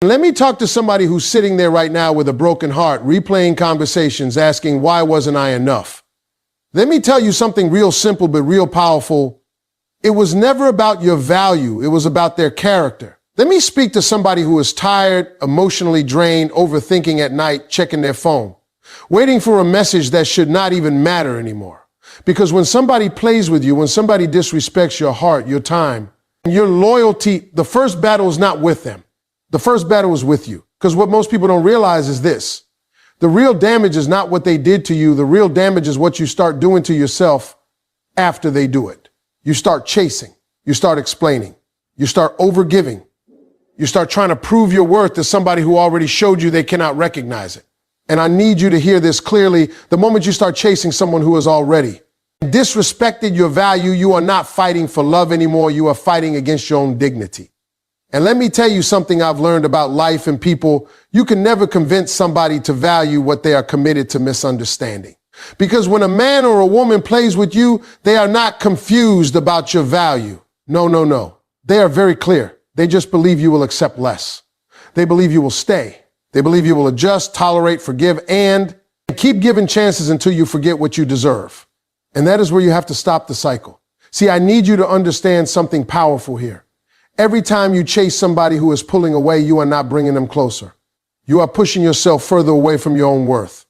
Let me talk to somebody who's sitting there right now with a broken heart, replaying conversations, asking, why wasn't I enough? Let me tell you something real simple but real powerful. It was never about your value. It was about their character. Let me speak to somebody who is tired, emotionally drained, overthinking at night, checking their phone, waiting for a message that should not even matter anymore. Because when somebody plays with you, when somebody disrespects your heart, your time, your loyalty, the first battle is not with them. The first battle is with you. Because what most people don't realize is this. The real damage is not what they did to you. The real damage is what you start doing to yourself after they do it. You start chasing. You start explaining. You start overgiving. You start trying to prove your worth to somebody who already showed you they cannot recognize it. And I need you to hear this clearly. The moment you start chasing someone who has already disrespected your value, you are not fighting for love anymore. You are fighting against your own dignity. And let me tell you something I've learned about life and people. You can never convince somebody to value what they are committed to misunderstanding. Because when a man or a woman plays with you, they are not confused about your value. No, no, no. They are very clear. They just believe you will accept less. They believe you will stay. They believe you will adjust, tolerate, forgive, and keep giving chances until you forget what you deserve. And that is where you have to stop the cycle. See, I need you to understand something powerful here. Every time you chase somebody who is pulling away, you are not bringing them closer. You are pushing yourself further away from your own worth.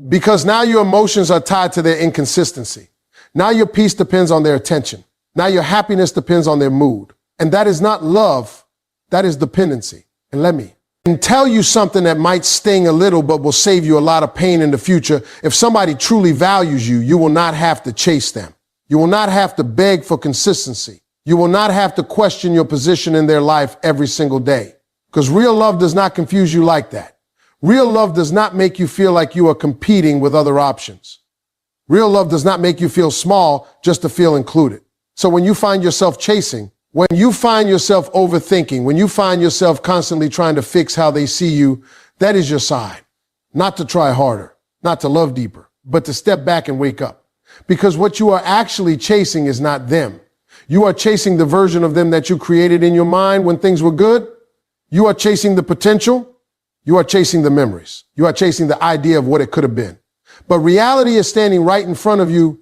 Because now your emotions are tied to their inconsistency. Now your peace depends on their attention. Now your happiness depends on their mood. And that is not love. That is dependency. And let me tell you something that might sting a little, but will save you a lot of pain in the future. If somebody truly values you, you will not have to chase them. You will not have to beg for consistency. You will not have to question your position in their life every single day. Because real love does not confuse you like that. Real love does not make you feel like you are competing with other options. Real love does not make you feel small just to feel included. So when you find yourself chasing, when you find yourself overthinking, when you find yourself constantly trying to fix how they see you, that is your sign. Not to try harder, not to love deeper, but to step back and wake up. Because what you are actually chasing is not them. You are chasing the version of them that you created in your mind when things were good. You are chasing the potential. You are chasing the memories. You are chasing the idea of what it could have been. But reality is standing right in front of you,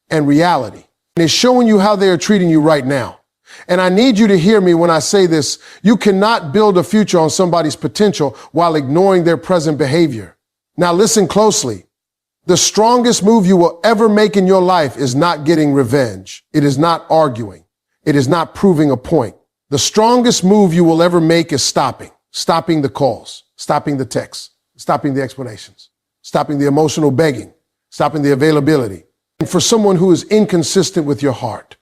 and reality is showing you how they are treating you right now. And I need you to hear me when I say this. You cannot build a future on somebody's potential while ignoring their present behavior. Now listen closely. The strongest move you will ever make in your life is not getting revenge. It is not arguing. It is not proving a point. The strongest move you will ever make is stopping the calls, stopping the texts, stopping the explanations, stopping the emotional begging, stopping the availability. And for someone who is inconsistent with your heart,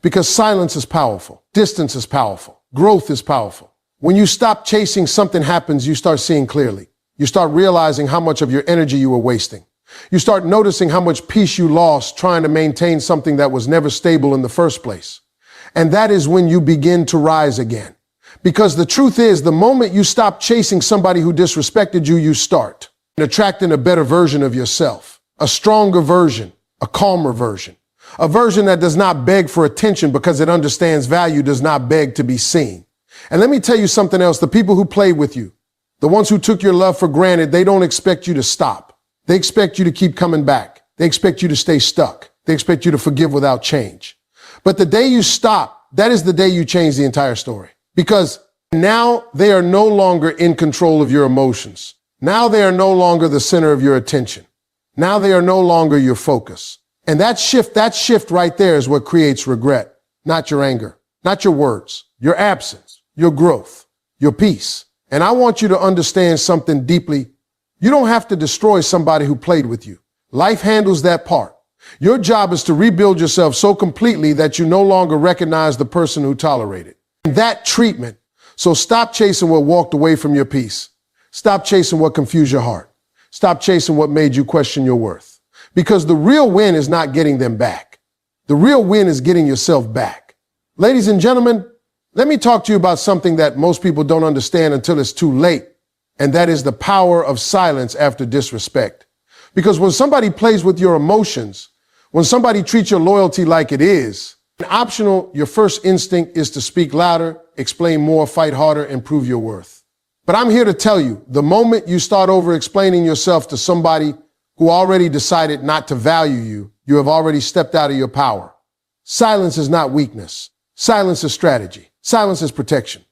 because silence is powerful, distance is powerful, growth is powerful. When you stop chasing, something happens. You start seeing clearly. You start realizing how much of your energy you were wasting. You start noticing how much peace you lost trying to maintain something that was never stable in the first place. And that is when you begin to rise again. Because the truth is, the moment you stop chasing somebody who disrespected you, you start attracting a better version of yourself, a stronger version, a calmer version, a version that does not beg for attention because it understands value, does not beg to be seen. And let me tell you something else. The people who played with you, the ones who took your love for granted, they don't expect you to stop. They expect you to keep coming back. They expect you to stay stuck. They expect you to forgive without change. But the day you stop, that is the day you change the entire story. Because now they are no longer in control of your emotions. Now they are no longer the center of your attention. Now they are no longer your focus. And that shift right there is what creates regret, not your anger, not your words, your absence, your growth, your peace. And I want you to understand something deeply. You don't have to destroy somebody who played with you. Life handles that part. Your job is to rebuild yourself so completely that you no longer recognize the person who tolerated that treatment. So stop chasing what walked away from your peace. Stop chasing what confused your heart. Stop chasing what made you question your worth. Because the real win is not getting them back. The real win is getting yourself back. Ladies and gentlemen, let me talk to you about something that most people don't understand until it's too late. And that is the power of silence after disrespect. Because when somebody plays with your emotions, when somebody treats your loyalty like it is, optional, your first instinct is to speak louder, explain more, fight harder, and prove your worth. But I'm here to tell you, the moment you start over-explaining yourself to somebody who already decided not to value you, you have already stepped out of your power. Silence is not weakness. Silence is strategy. Silence is protection.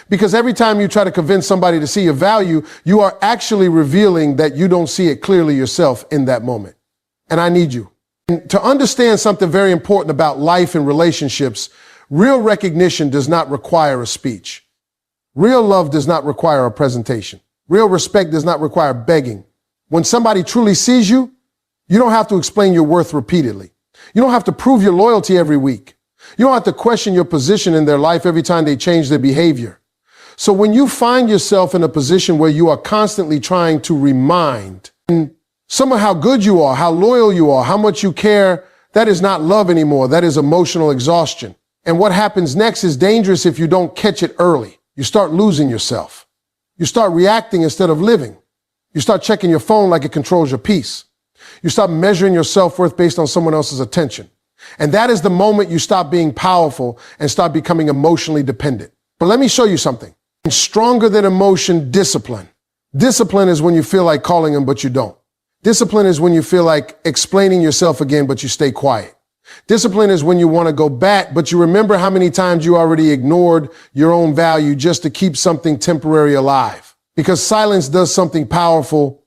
Because every time you try to convince somebody to see your value, you are actually revealing that you don't see it clearly yourself in that moment. And I need you. And to understand something very important about life and relationships, real recognition does not require a speech. Real love does not require a presentation. Real respect does not require begging. When somebody truly sees you, you don't have to explain your worth repeatedly. You don't have to prove your loyalty every week. You don't have to question your position in their life every time they change their behavior. So when you find yourself in a position where you are constantly trying to remind someone how good you are, how loyal you are, how much you care, that is not love anymore. That is emotional exhaustion. And what happens next is dangerous if you don't catch it early. You start losing yourself. You start reacting instead of living. You start checking your phone like it controls your peace. You start measuring your self-worth based on someone else's attention. And that is the moment you stop being powerful and start becoming emotionally dependent. But let me show you something. Stronger than emotion, discipline. Discipline is when you feel like calling them, but you don't. Discipline is when you feel like explaining yourself again, but you stay quiet. Discipline is when you want to go back, but you remember how many times you already ignored your own value just to keep something temporary alive. Because silence does something powerful.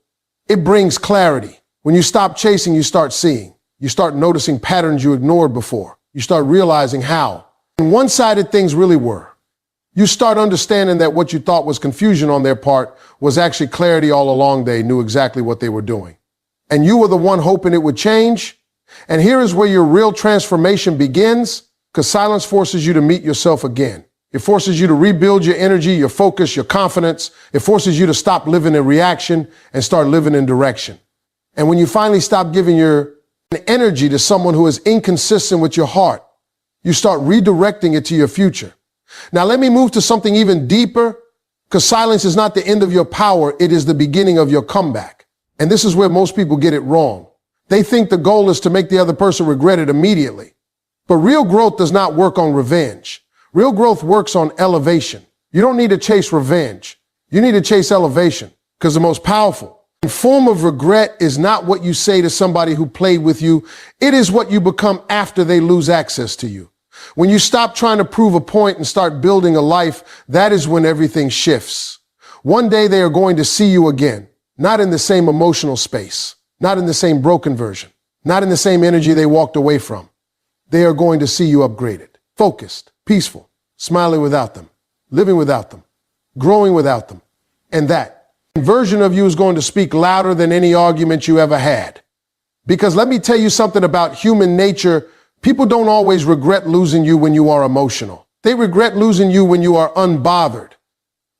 It brings clarity. When you stop chasing, you start seeing. You start noticing patterns you ignored before. You start realizing how one-sided things really were. You start understanding that what you thought was confusion on their part was actually clarity all along. They knew exactly what they were doing. And you were the one hoping it would change. And here is where your real transformation begins, because silence forces you to meet yourself again. It forces you to rebuild your energy, your focus, your confidence. It forces you to stop living in reaction and start living in direction. And when you finally stop giving your energy to someone who is inconsistent with your heart, you start redirecting it to your future. Now, let me move to something even deeper, because silence is not the end of your power. It is the beginning of your comeback. And this is where most people get it wrong. They think the goal is to make the other person regret it immediately. But real growth does not work on revenge. Real growth works on elevation. You don't need to chase revenge. You need to chase elevation, because the most powerful form of regret is not what you say to somebody who played with you. It is what you become after they lose access to you. When you stop trying to prove a point and start building a life, that is when everything shifts. One day they are going to see you again, not in the same emotional space, not in the same broken version, not in the same energy they walked away from. They are going to see you upgraded, focused, peaceful, smiling without them, living without them, growing without them. And that version of you is going to speak louder than any argument you ever had. Because let me tell you something about human nature. People don't always regret losing you when you are emotional. They regret losing you when you are unbothered.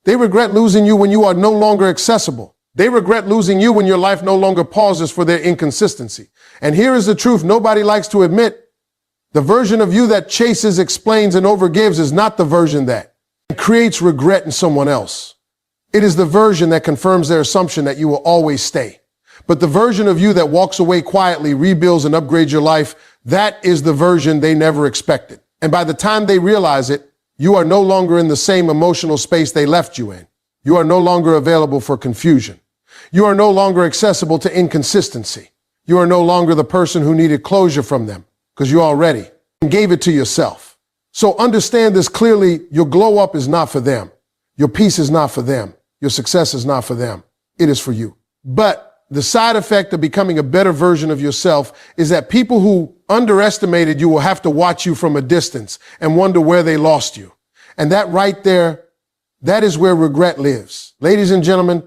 They regret losing you when you are no longer accessible. They regret losing you when your life no longer pauses for their inconsistency. And here is the truth nobody likes to admit. The version of you that chases, explains, and overgives is not the version that creates regret in someone else. It is the version that confirms their assumption that you will always stay. But the version of you that walks away quietly, rebuilds, and upgrades your life, that is the version they never expected. And by the time they realize it, you are no longer in the same emotional space they left you in. You are no longer available for confusion. You are no longer accessible to inconsistency. You are no longer the person who needed closure from them, because you already gave it to yourself. So understand this clearly. Your glow up is not for them. Your peace is not for them. Your success is not for them. It is for you. But the side effect of becoming a better version of yourself is that people who underestimated you will have to watch you from a distance and wonder where they lost you. And that right there, that is where regret lives. Ladies and gentlemen,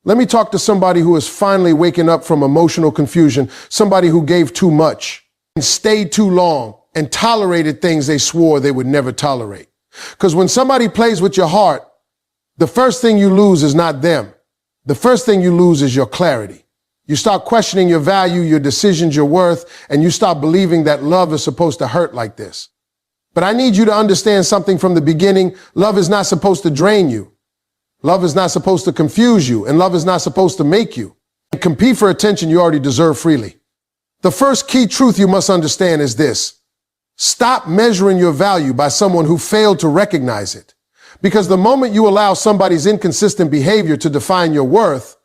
let me talk to somebody who is finally waking up from emotional confusion, somebody who gave too much and stayed too long and tolerated things they swore they would never tolerate. Because when somebody plays with your heart, the first thing you lose is not them. The first thing you lose is your clarity. You start questioning your value, your decisions, your worth, and you stop believing that love is supposed to hurt like this. But I need you to understand something from the beginning. Love is not supposed to drain you. Love is not supposed to confuse you, and love is not supposed to make you compete for attention you already deserve freely. The first key truth you must understand is this. Stop measuring your value by someone who failed to recognize it, Because the moment you allow somebody's inconsistent behavior to define your worth,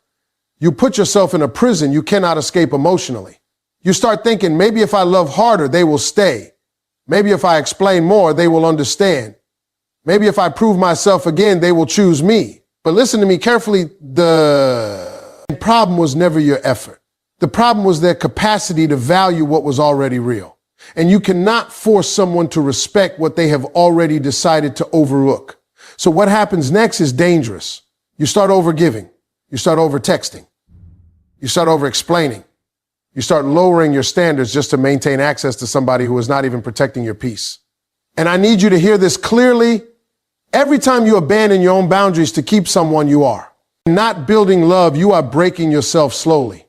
you put yourself in a prison you cannot escape emotionally. You start thinking, maybe if I love harder, they will stay. Maybe if I explain more, they will understand. Maybe if I prove myself again, they will choose me. But listen to me carefully. The problem was never your effort. The problem was their capacity to value what was already real. And you cannot force someone to respect what they have already decided to overlook. So what happens next is dangerous. You start overgiving. You start over-texting. You start over-explaining. You start lowering your standards just to maintain access to somebody who is not even protecting your peace. And I need you to hear this clearly. Every time you abandon your own boundaries to keep someone, you are not building love. You are breaking yourself slowly.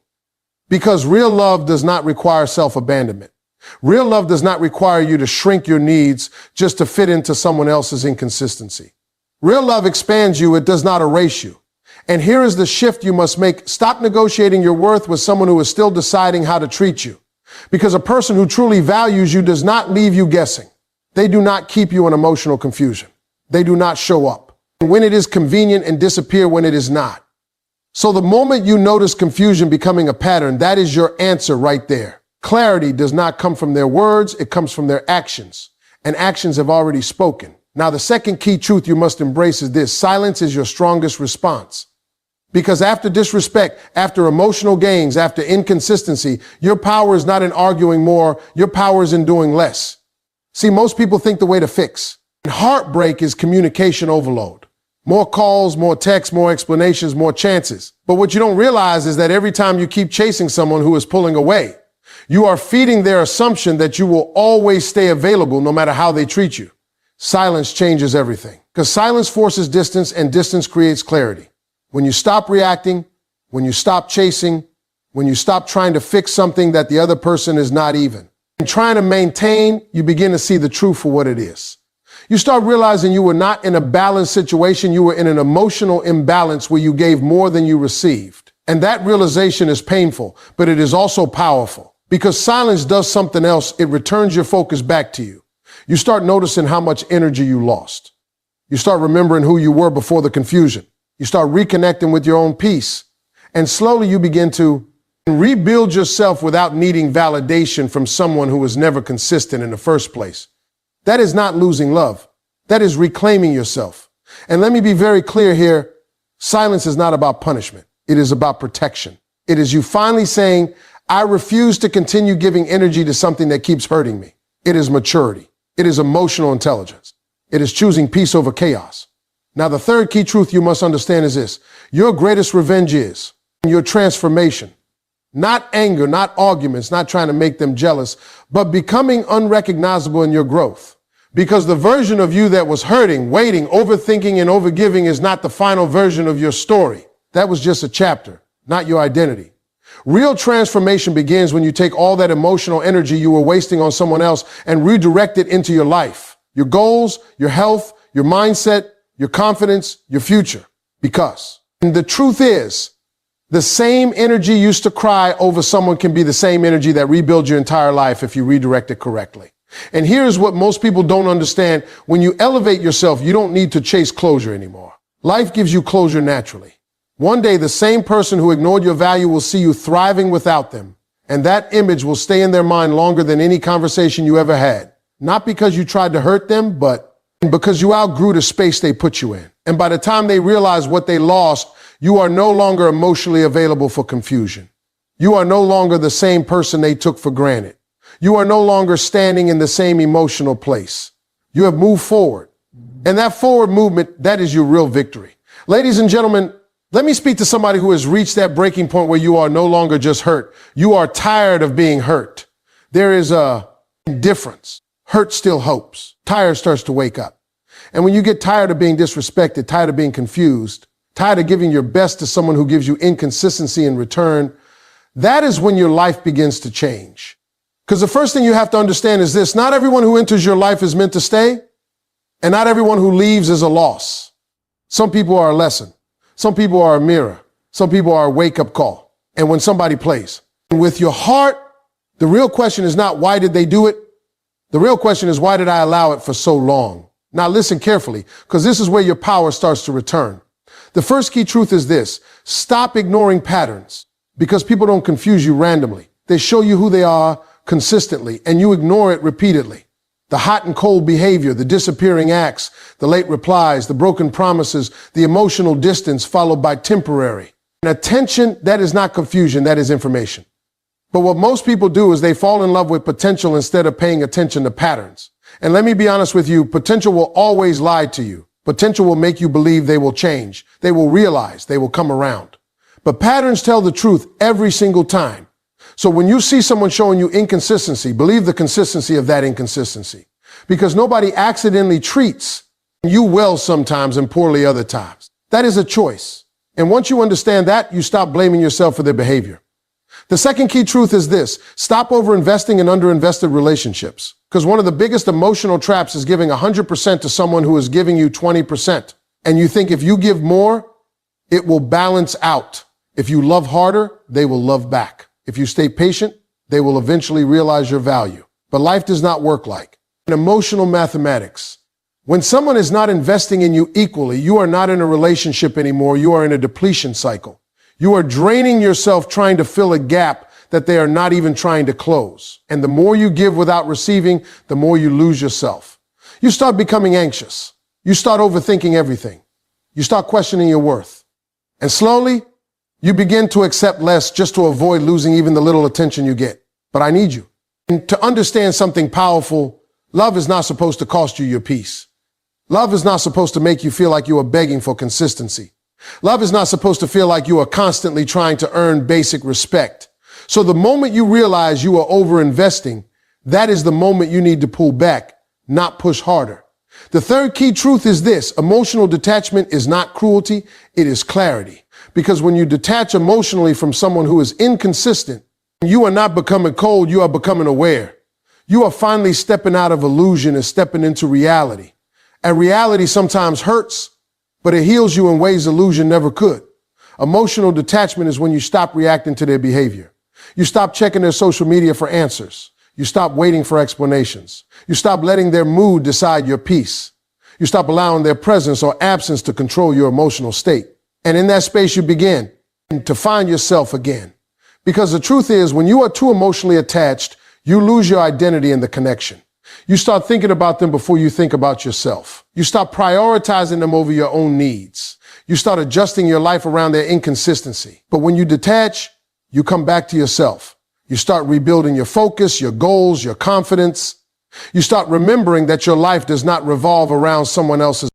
Because real love does not require self-abandonment. Real love does not require you to shrink your needs just to fit into someone else's inconsistency. Real love expands you. It does not erase you. And here is the shift you must make. Stop negotiating your worth with someone who is still deciding how to treat you. Because a person who truly values you does not leave you guessing. They do not keep you in emotional confusion. They do not show up when it is convenient and disappear when it is not. So the moment you notice confusion becoming a pattern, that is your answer right there. Clarity does not come from their words. It comes from their actions. And actions have already spoken. Now, the second key truth you must embrace is this: silence is your strongest response. Because after disrespect, after emotional gains, after inconsistency, your power is not in arguing more. Your power is in doing less. See, most people think the way to fix. Heartbreak is communication overload. More calls, more texts, more explanations, more chances. But what you don't realize is that every time you keep chasing someone who is pulling away, you are feeding their assumption that you will always stay available no matter how they treat you. Silence changes everything. Because silence forces distance, and distance creates clarity. When you stop reacting, when you stop chasing, when you stop trying to fix something that the other person is not even, and trying to maintain, you begin to see the truth for what it is. You start realizing you were not in a balanced situation. You were in an emotional imbalance where you gave more than you received. And that realization is painful, but it is also powerful. Because silence does something else. It returns your focus back to you. You start noticing how much energy you lost. You start remembering who you were before the confusion. You start reconnecting with your own peace. And slowly you begin to rebuild yourself without needing validation from someone who was never consistent in the first place. That is not losing love. That is reclaiming yourself. And let me be very clear here. Silence is not about punishment. It is about protection. It is you finally saying, I refuse to continue giving energy to something that keeps hurting me. It is maturity. It is emotional intelligence. It is choosing peace over chaos. Now, the third key truth you must understand is this: your greatest revenge is your transformation. Not anger, not arguments, not trying to make them jealous, but becoming unrecognizable in your growth. Because the version of you that was hurting, waiting, overthinking, and overgiving is not the final version of your story. That was just a chapter, not your identity. Real transformation begins when you take all that emotional energy you were wasting on someone else and redirect it into your life, your goals, your health, your mindset, your confidence, your future. Because the truth is, the same energy used to cry over someone can be the same energy that rebuilds your entire life if you redirect it correctly. And here's what most people don't understand. When you elevate yourself, you don't need to chase closure anymore. Life gives you closure naturally. One day, the same person who ignored your value will see you thriving without them. And that image will stay in their mind longer than any conversation you ever had. Not because you tried to hurt them, but because you outgrew the space they put you in. And by the time they realize what they lost, you are no longer emotionally available for confusion. You are no longer the same person they took for granted. You are no longer standing in the same emotional place. You have moved forward. And that forward movement, that is your real victory. Ladies and gentlemen, let me speak to somebody who has reached that breaking point where you are no longer just hurt. You are tired of being hurt. There is a difference. Hurt still hopes. Tired starts to wake up. And when you get tired of being disrespected, tired of being confused, tired of giving your best to someone who gives you inconsistency in return, that is when your life begins to change. Because the first thing you have to understand is this: not everyone who enters your life is meant to stay, and not everyone who leaves is a loss. Some people are a lesson. Some people are a mirror. Some people are a wake-up call. And when somebody plays with your heart, the real question is not why did they do it? The real question is, why did I allow it for so long? Now listen carefully, because this is where your power starts to return. The first key truth is this: stop ignoring patterns, because people don't confuse you randomly. They show you who they are consistently, and you ignore it repeatedly. The hot and cold behavior, the disappearing acts, the late replies, the broken promises, the emotional distance followed by temporary. And attention, that is not confusion, that is information. But what most people do is they fall in love with potential instead of paying attention to patterns. And let me be honest with you, potential will always lie to you. Potential will make you believe they will change. They will realize, they will come around. But patterns tell the truth every single time. So when you see someone showing you inconsistency, believe the consistency of that inconsistency. Because nobody accidentally treats you well sometimes and poorly other times. That is a choice. And once you understand that, you stop blaming yourself for their behavior. The second key truth is this: stop overinvesting in underinvested relationships. Because one of the biggest emotional traps is giving 100% to someone who is giving you 20%. And you think if you give more, it will balance out. If you love harder, they will love back. If you stay patient, they will eventually realize your value. But life does not work like in emotional mathematics. When someone is not investing in you equally, you are not in a relationship anymore. You are in a depletion cycle. You are draining yourself trying to fill a gap that they are not even trying to close. And the more you give without receiving, the more you lose yourself. You start becoming anxious. You start overthinking everything. You start questioning your worth. And slowly, you begin to accept less just to avoid losing even the little attention you get. But I need you. And to understand something powerful, love is not supposed to cost you your peace. Love is not supposed to make you feel like you are begging for consistency. Love is not supposed to feel like you are constantly trying to earn basic respect. So the moment you realize you are over-investing, that is the moment you need to pull back, not push harder. The third key truth is this: emotional detachment is not cruelty, it is clarity. Because when you detach emotionally from someone who is inconsistent, you are not becoming cold, you are becoming aware. You are finally stepping out of illusion and stepping into reality. And reality sometimes hurts, but it heals you in ways illusion never could. Emotional detachment is when you stop reacting to their behavior. You stop checking their social media for answers. You stop waiting for explanations. You stop letting their mood decide your peace. You stop allowing their presence or absence to control your emotional state. And in that space, you begin to find yourself again. Because the truth is, when you are too emotionally attached, you lose your identity in the connection. You start thinking about them before you think about yourself. You stop prioritizing them over your own needs. You start adjusting your life around their inconsistency. But when you detach, you come back to yourself. You start rebuilding your focus, your goals, your confidence. You start remembering that your life does not revolve around someone else's